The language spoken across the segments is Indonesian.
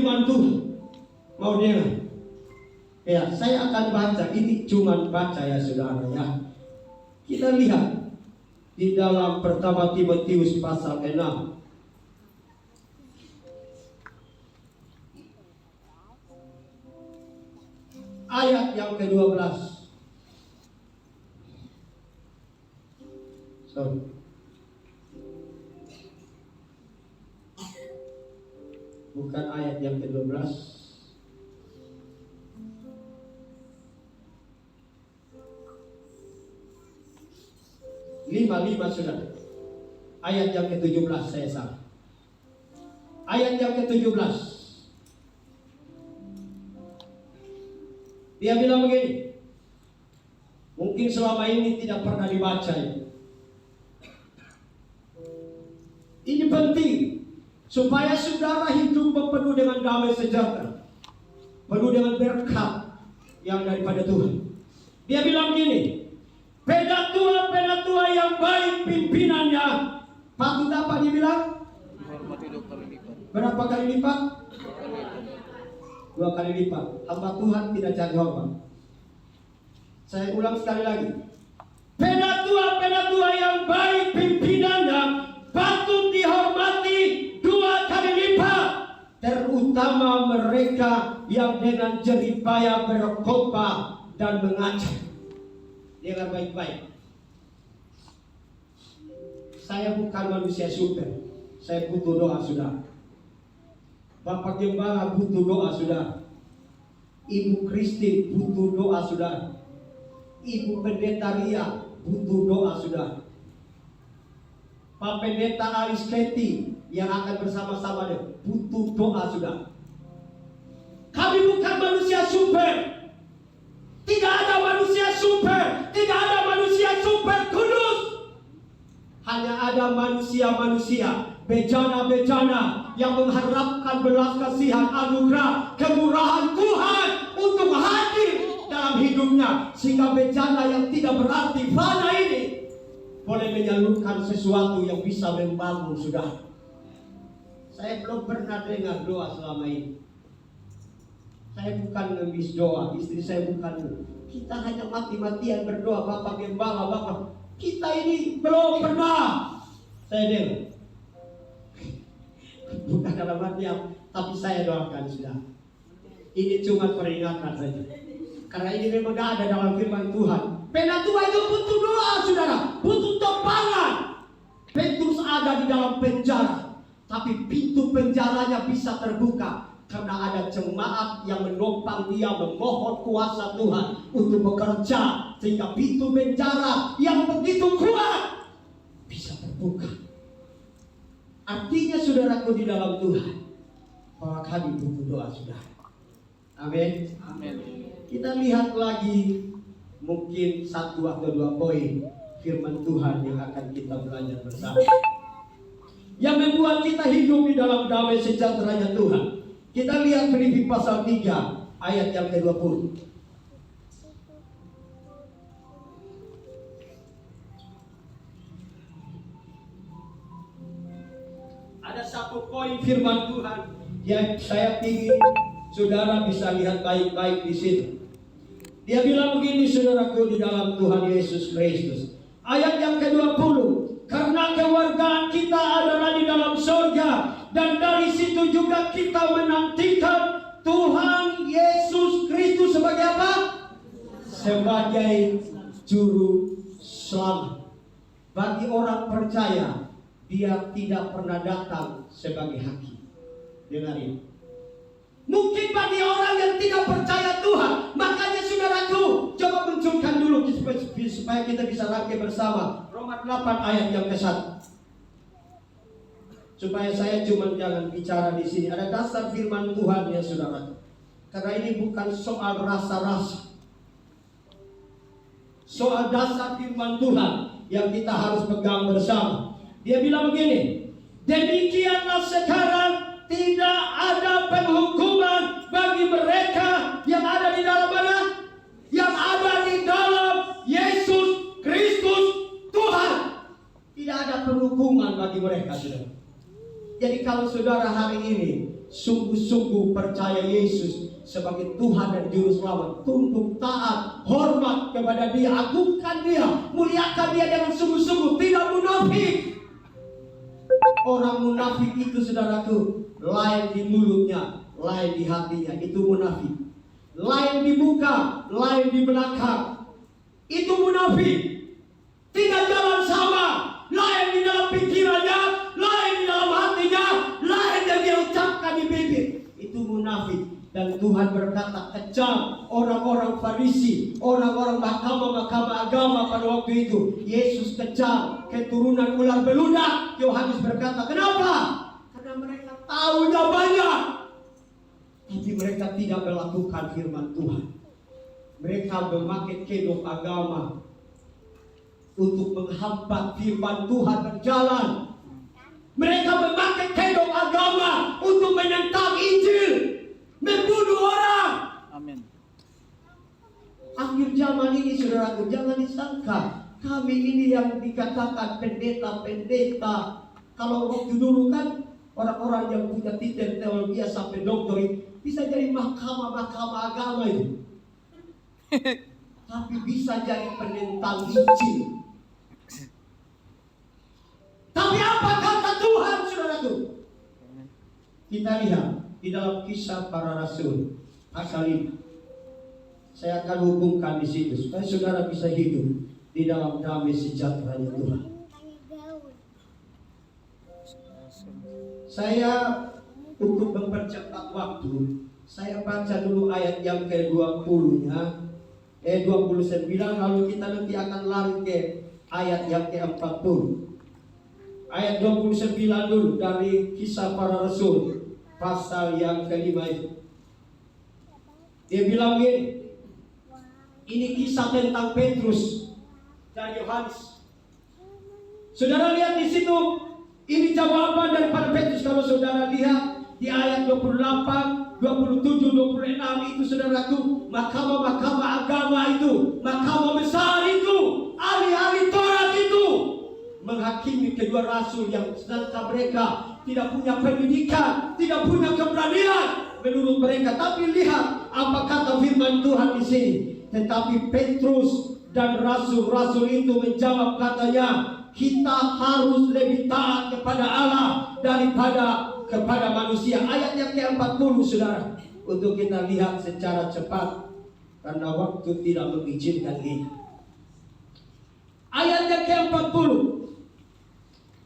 firman Tuhan. Mau dengar? Ya, saya akan baca. Ini cuma baca ya saudara ya. Kita lihat di dalam pertama Timotius pasal 6. Ayat yang ke-12. Sorry. Bukan ayat yang ke-12. 5 saudara. Ayat yang ke-17 saya salah. Ayat yang ke-17. Dia bilang begini. Mungkin selama ini tidak pernah dibaca ini. Ini penting supaya saudara hidup penuh dengan damai sejahtera, penuh dengan berkat yang daripada Tuhan. Dia bilang begini, penatua yang baik pimpinannya patut apa dibilang? Berapa kali lipat? 2 kali lipat. Hamba Tuhan tidak cari hormat. Saya ulang sekali lagi. Penatua yang baik pimpinannya patut dihormati 2 kali lipat. Terutama mereka yang dengan jerih payah berkhotbah dan mengajar. Dengar baik-baik. Saya bukan manusia super. Saya butuh doa saudara. Bapak Gembala butuh doa saudara. Ibu Kristi butuh doa saudara. Ibu Pendeta Ria butuh doa saudara. Pak Pendeta Alis Keti yang akan bersama-sama dia butuh doa saudara. Kami bukan manusia super. Tidak ada manusia super. Tidak ada manusia super kudus. Hanya ada manusia-manusia bejana-bejana yang mengharapkan belas kasihan, anugerah, kemurahan Tuhan untuk hadir dalam hidupnya, sehingga bejana yang tidak berarti fana ini boleh menyalurkan sesuatu yang bisa membangun saudara. Saya belum pernah dengar doa selama ini. Saya bukan ngemis doa, istri saya bukan. Kita hanya mati-matian berdoa, Bapak Gembala, Bapak. Kita ini belum pernah. Saya dengar. Bukan dalam hati yang, tapi saya doakan sudah. Ini cuma peringatan saja. Karena ini memang tidak ada dalam firman Tuhan. Penatua itu butuh doa saudara, butuh topangan. Petrus ada di dalam penjara, tapi pintu penjaranya bisa terbuka karena ada jemaat yang menopang dia, memohon kuasa Tuhan untuk bekerja, sehingga pintu penjara yang begitu kuat bisa terbuka. Artinya saudaraku di dalam Tuhan, bahwa kami butuh doa saudara. Amin. Amin. Kita lihat lagi mungkin 1 atau 2 poin firman Tuhan yang akan kita belajar bersama, yang membuat kita hidup di dalam damai sejahteranya Tuhan. Kita lihat Filipi pasal 3 ayat yang ke-20. Ada 1 poin firman Tuhan yang saya ingin saudara bisa lihat baik-baik di sini. Dia bilang begini saudaraku di dalam Tuhan Yesus Kristus. Ayat yang ke-20. Karena kewargaan kita adalah di dalam surga, dan dari situ juga kita menantikan Tuhan Yesus Kristus sebagai apa? Sebagai juru selamat. Bagi orang percaya, dia tidak pernah datang sebagai hakim. Dengar ini. Mungkin bagi orang yang tidak percaya Tuhan, makanya saudaraku, coba munculkan dulu supaya kita bisa lagi bersama Roma 8 ayat yang ke-1. Supaya saya cuma jangan bicara di sini. Ada dasar firman Tuhan ya saudara. Karena ini bukan soal rasa-rasa. Soal dasar firman Tuhan yang kita harus pegang bersama. Dia bilang begini, demikianlah sekarang tidak ada penghukuman bagi mereka yang ada di dalam mana? Yang ada di dalam Yesus Kristus Tuhan. Tidak ada penghukuman bagi mereka saudara. Jadi kalau saudara hari ini sungguh-sungguh percaya Yesus sebagai Tuhan dan Juru Selamat, tunduk taat, hormat kepada Dia, agungkan Dia, muliakan Dia dengan sungguh-sungguh, tidak munafik. Orang munafik itu, saudaraku, lain di mulutnya, lain di hatinya, itu munafik. Lain di muka, lain di belakang, itu munafik. Tidak jalan sama, lain di dalam pikirannya, lain di dalam hatinya, lain yang dia ucapkan di bibir, itu munafik. Dan Tuhan berkata, kecam orang-orang Farisi, orang-orang mahkamah-mahkamah agama pada waktu itu. Yesus kecam keturunan ular beludak. Yohanes berkata, kenapa? Karena mereka tahunya banyak, tapi mereka tidak melakukan firman Tuhan. Mereka memakai kedok agama untuk menghambat firman Tuhan berjalan. Mereka memakai kedok agama untuk menentang Injil, membunuh orang. Amin. Akhir zaman ini, saudaraku, jangan disangka kami ini yang dikatakan pendeta-pendeta. Kalau waktu dulu kan orang-orang yang punya titel teologi sampai doktorit bisa jadi mahkamah-mahkamah agama itu. Tapi bisa jadi penentang Injil. Tapi apa kata Tuhan, saudaraku? Kita lihat di dalam Kisah Para Rasul pasal 5. Saya akan hubungkan di situ supaya saudara bisa hidup di dalam damai sejahteranya Tuhan. Saya untuk mempercepat waktu, saya baca dulu ayat yang ke-20-nya, 29, lalu kita nanti akan lari ke ayat yang ke-40. Ayat 29 dulu dari Kisah Para Rasul pasal yang ke-5 itu. Dia bilang gini, ini kisah tentang Petrus dan Yohanes. Saudara lihat di situ, ini jawaban daripada Petrus. Kalau saudara lihat di ayat 28, 27, 26 itu, saudaraku, mahkamah-mahkamah agama itu, mahkamah besar itu, ahli-ahli Taurat itu menghakimi kedua rasul yang sedangkan mereka tidak punya pendidikan, tidak punya keberanian menurut mereka. Tapi lihat apa kata firman Tuhan di sini. Tetapi Petrus dan rasul-rasul itu menjawab, katanya, kita harus lebih taat kepada Allah daripada kepada manusia. Ayat yang ke-40, saudara, untuk kita lihat secara cepat karena waktu tidak mengizinkan ini. Ayat yang ke-40,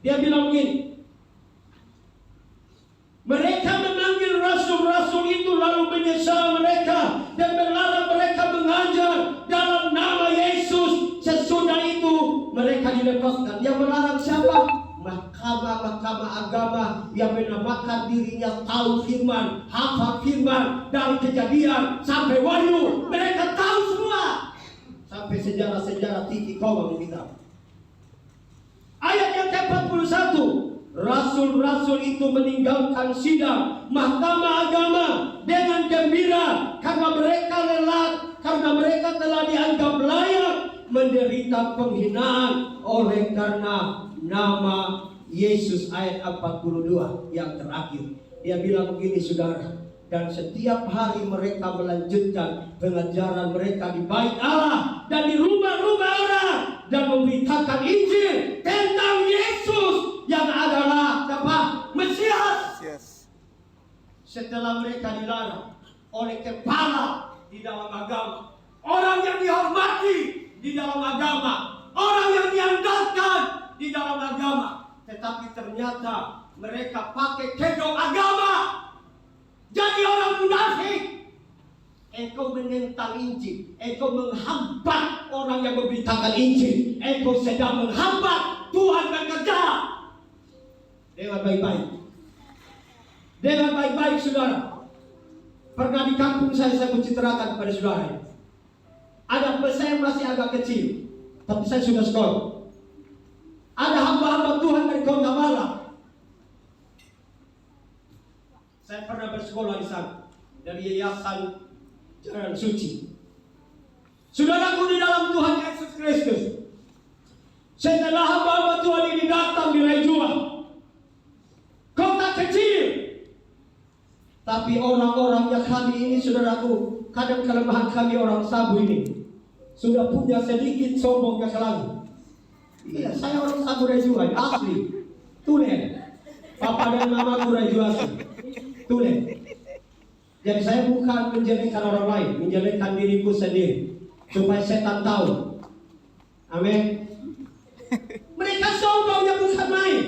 dia bilang begini, mereka memanggil rasul-rasul itu lalu menyesal mereka dan melarang mereka mengajar dalam nama Yesus. Sesudah itu mereka dilepaskan. Yang melarang siapa? Mahkamah-mahkamah agama yang menamakan dirinya tahu firman, hafal firman dari Kejadian sampai Wahyu. Mereka tahu semua sampai sejarah-sejarah titik koma kita. Ayat yang ke-41, rasul-rasul itu meninggalkan sidang mahkamah agama dengan gembira karena mereka lelah, karena mereka telah dianggap layak menderita penghinaan oleh karena nama Yesus. Ayat 42 yang terakhir, dia bilang begini, saudara, dan setiap hari mereka melanjutkan pengajaran mereka di bait Allah dan di rumah-rumah orang dan memberitakan Injil tentang Yesus yang adalah apa? Mesias. Yes. Setelah mereka dilarang oleh kepala di dalam agama, orang yang dihormati di dalam agama, orang yang diandalkan di dalam agama, tetapi ternyata mereka pakai kedok agama, jadi orang munafik. Engkau menentang Injil, engkau menghambat orang yang memberitakan Injil, engkau sedang menghambat Tuhan bekerja. Dengar baik-baik, dengar baik-baik, saudara. Pernah di kampung saya menceritakan kepada saudara, saya masih agak kecil, tapi saya sudah sekolah. Ada hamba-hamba Tuhan dari Kota Malang. Saya pernah bersekolah di sana dari Yayasan Jalan Suci. Saudaraku di dalam Tuhan Yesus Kristus, setelah hamba-hamba Tuhan ini datang di Lejua, kota kecil, Tapi orang-orang yang kami ini, saudaraku, kadang kelemahan kami orang Sabu ini sudah punya sedikit sombong ke langit. Iya, saya orang Sabu juga, asli. Tulen. Papa dan mama aku juga asli. Tulen. Jadi saya bukan menjelekkan orang lain, menjelekkan diriku sendiri, supaya setan tahu. Amin. Mereka sombongnya bukan main.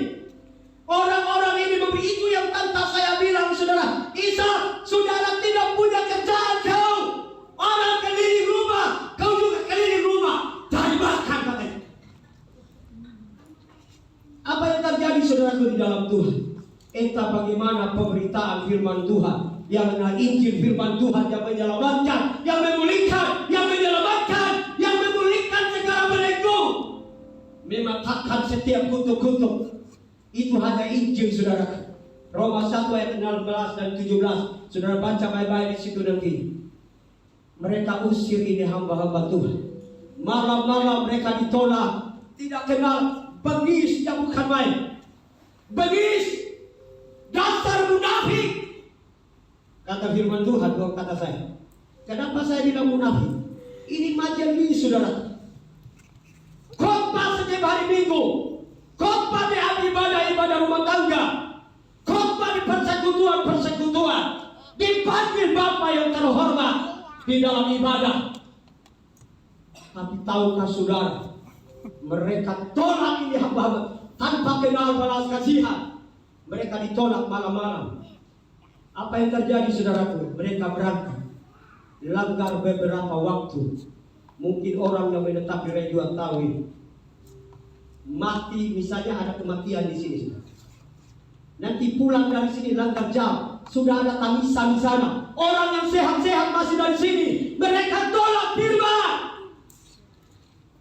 Orang-orang ini begitu yang tanpa saya bilang, saudara, Isa, saudara tidak punya kerjaan kau. Orang keliling rumah, kau juga keliling rumah, cari makan katanya. Apa yang terjadi, saudaraku, di dalam Tuhan? Entah bagaimana pemberitaan firman Tuhan, yang Injil firman Tuhan yang menyelamatkan, yang memulihkan, yang menyelamatkan, yang memulihkan segala belenggu, mematahkan setiap kutuk-kutuk. Itu hanya Injil, saudara. Roma 1 ayat 16 dan 17. Saudara baca baik-baik di situ nanti. Mereka usir ini hamba-hamba Tuhan. Malam-malam mereka ditolak. Tidak kenal bengis yang bukan main. Bengis, dasar munafik. Kata firman Tuhan, bukan kata saya. Kenapa saya bilang munafik? Ini majelis, saudara. Khotbah setiap hari Minggu. Khotbah di ibadah rumah tangga, khotbah di persekutuan, dipanggil Bapa yang terhormat di dalam ibadah. Tapi tahukah saudara, mereka tolak ini hamba-hamba tanpa kenal balas kasihan. Mereka ditolak malam-malam. Apa yang terjadi, saudaraku? Mereka berangkat, langgar beberapa waktu. Mungkin orang yang menetap di Rejuan tahu ini. Mati, misalnya ada kematian di sini. Nanti pulang dari sini langgar jam, sudah ada tangisan di sana. Orang yang sehat-sehat masih dari sini. Mereka tolak firman.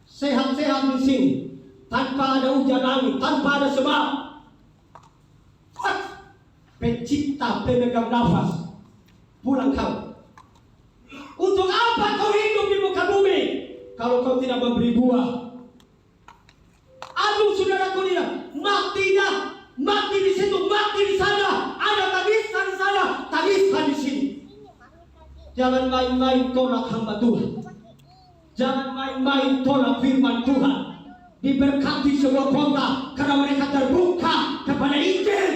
Sehat-sehat di sini, tanpa ada hujan angin, tanpa ada sebab. Pencipta, pemegang nafas, pulang kau. Untuk apa kau hidup di muka bumi kalau kau tidak memberi buah? Aduh, saudaraku, dia mati di situ, mati di sana. Ada tangisan di sana, tangisan di sini. Jangan main-main tolak hamba Tuhan. Jangan main-main tolak firman Tuhan. Diberkati sebuah kota karena mereka terbuka kepada Injil.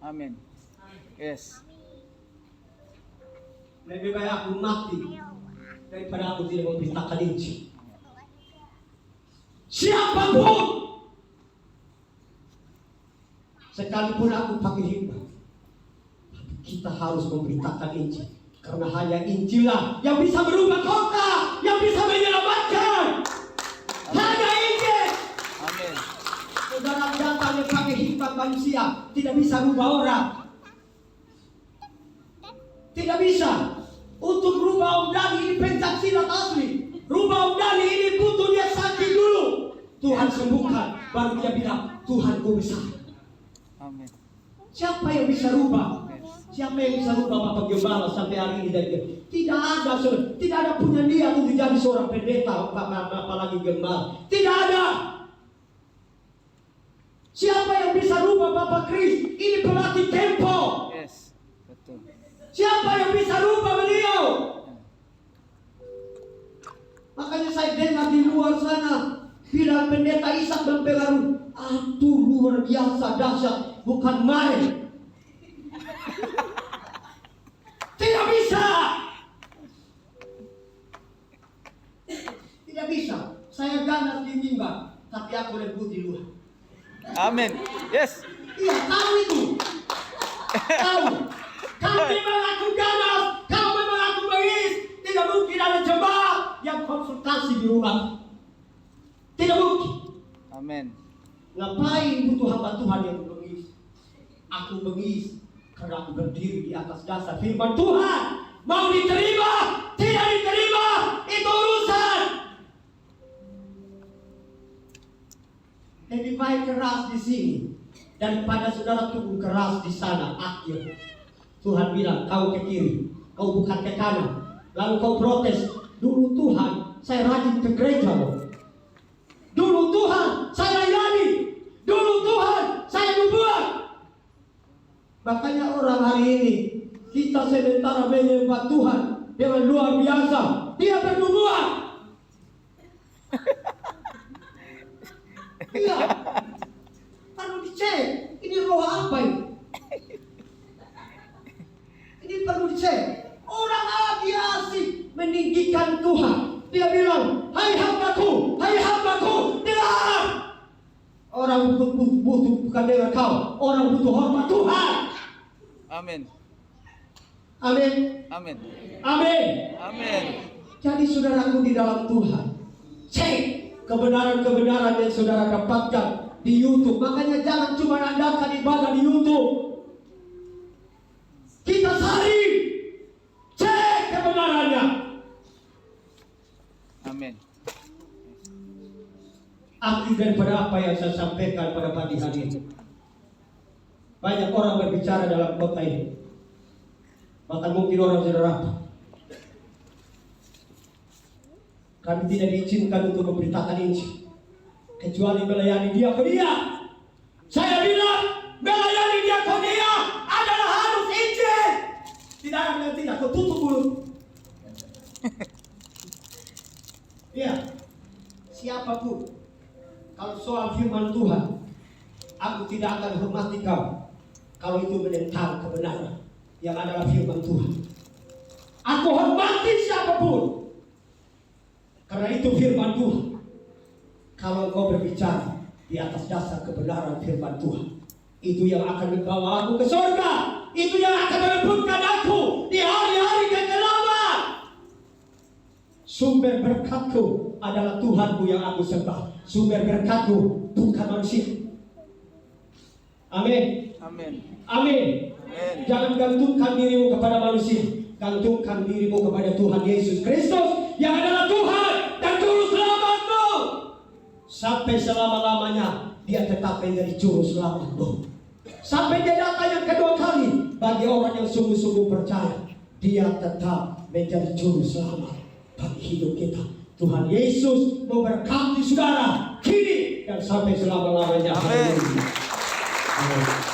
Amin. Yes. Lebih baik aku mati daripada aku tidak memberitakan Injil. Siapapun, sekalipun aku pakai hikmah, kita harus memberitakan Injil, karena hanya Injillah yang bisa merubah kota, yang bisa menyelamatkan. Hanya Injil. Amin. Saudara datang yang pakai hikmah manusia tidak bisa rubah orang. Tidak bisa. Untuk rubah Om Dhani ini pencaksilat asli. Rubah Om Dhani ini butuh dia sakit dulu, Tuhan sembuhkan, baru dia bilang Tuhan ku besar. Amin. Siapa yang bisa rubah? Siapa yang bisa rubah Bapak Gembala sampai hari ini dari dia? Tidak ada, saudara. Tidak ada punya dia untuk jadi seorang pendeta, apalagi gembala. Tidak ada. Siapa yang bisa rubah Bapak Kris? Ini pelatih tempo. Yes. Betul. Siapa yang bisa rubah beliau? Makanya saya dengar di luar sana bilang pendeta Ishak berpengaruh. Aduh, luar biasa, dahsyat, bukan main. Tidak bisa. Tidak bisa. Saya ganas di mimbar, tapi aku lembut di luar. Amin. Yes. Iya, tahu itu. Tahu. Kalau memang aku ganas, kalau memang aku bengis, tidak mungkin ada jemaat yang konsultasi di rumah. Tidak mungkin. Amin. Ngapain butuh hamba Tuhan yang bengis? Aku bengis karena aku berdiri di atas dasar firman Tuhan. Mau diterima, tidak diterima, itu urusan. Lebih baik keras di sini daripada saudara tunggu keras di sana. Akhir Tuhan bilang kau ke kiri, kau bukan ke kanan. Lalu kau protes. Dulu Tuhan saya rajin ke gereja loh. Dulu Tuhan saya layani. Dulu Tuhan saya membuat. Makanya orang hari ini kita sementara menyembah Tuhan dengan luar biasa, dia bernubuat. Iya, perlu dicek. Ini roh apa ini? Ini perlu dicek. Orang dia asik meninggikan Tuhan. Dia bilang, hai hambaku, dengar. Orang butuh bukan dengar kau, orang butuh hormat Tuhan. Amin. Amin. Amin. Amin. Amin. Jadi saudaraku di dalam Tuhan, cek kebenaran-kebenaran yang saudara dapatkan di YouTube. Makanya jangan cuma andalkan ibadah di YouTube. Kita saring, cek kebenarannya. Amin. Arti daripada apa yang saya sampaikan pada pagi hari ini. Banyak orang berbicara dalam kota ini. Bahkan mungkin orang saudara, kami tidak diizinkan untuk memberitakan Injil kecuali melayani dia ke dia. Saya bilang melayani dia ke dia adalah harus Injil. Tidak ada yang tidak, kau tutup mulut. Iya, siapapun kalau soal firman Tuhan, aku tidak akan hormati kau kalau itu menentang kebenaran yang adalah firman Tuhan. Aku hormati siapapun karena itu firman Tuhan. Kalau kau berbicara di atas dasar kebenaran firman Tuhan, itu yang akan membawa aku ke surga. Itu yang akan merebutkan aku di hari-hari kekelaman. Sumber berkatku adalah Tuhanku yang aku sembah. Sumber berkatku bukan manusia. Amin. Amin. Amin. Amin. Jangan gantungkan dirimu kepada manusia. Gantungkan dirimu kepada Tuhan Yesus Kristus yang adalah Tuhan dan Juru Selamatmu. Sampai selama-lamanya dia tetap menjadi Juru Selamatmu. Sampai dia datang yang kedua kali, bagi orang yang sungguh-sungguh percaya, dia tetap menjadi Juru Selamat bagi hidup kita. Tuhan Yesus memberkati saudara kini dan sampai selama-lamanya. Amin. Amin.